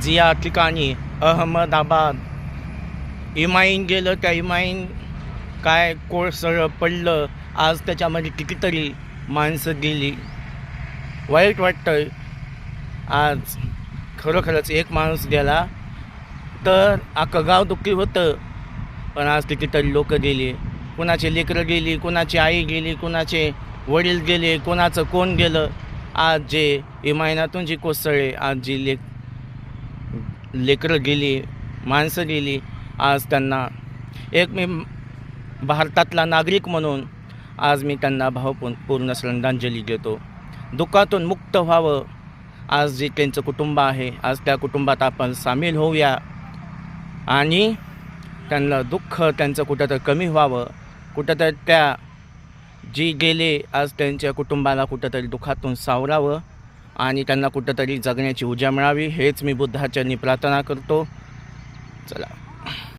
जी या ठिकाणी अहमदाबाद इमाईन गेलं, त्या इमाईन काय कोळसर पडलं. आज त्याच्यामध्ये कितीतरी माणसं गेली. वाईट वाटतं. आज खरोखरच एक माणूस गेला तर अख्खं गाव दुःखी होतं. पण आज कितीतरी लोक गेली. कुणाचे लेकरं गेली, कुणाची आई गेली, कुणाचे वडील गेले, कोणाचं कोण गेलं. आज जे इमाईनातून जी कोसळले, आज जी लेकरं गेली, माणसं गेली. आज त्यांना एक मी भारतातला नागरिक म्हणून आज मी त्यांना भावपूर्ण श्रद्धांजली देतो. दुःखातून मुक्त व्हावं. आज जे त्यांचं कुटुंब आहे, आज त्या कुटुंबात आपण सामील होऊया आणि त्यांना दुःख त्यांचं कुठंतरी कमी व्हावं. कुठंतरी त्या जी गेले आज त्यांच्या कुटुंबाला कुठंतरी दुःखातून सावरावं आणि त्यांना कुठंतरी जगण्याची ऊर्जा मिळावी. हेच मी बुद्धाचरणी प्रार्थना करतो. चला.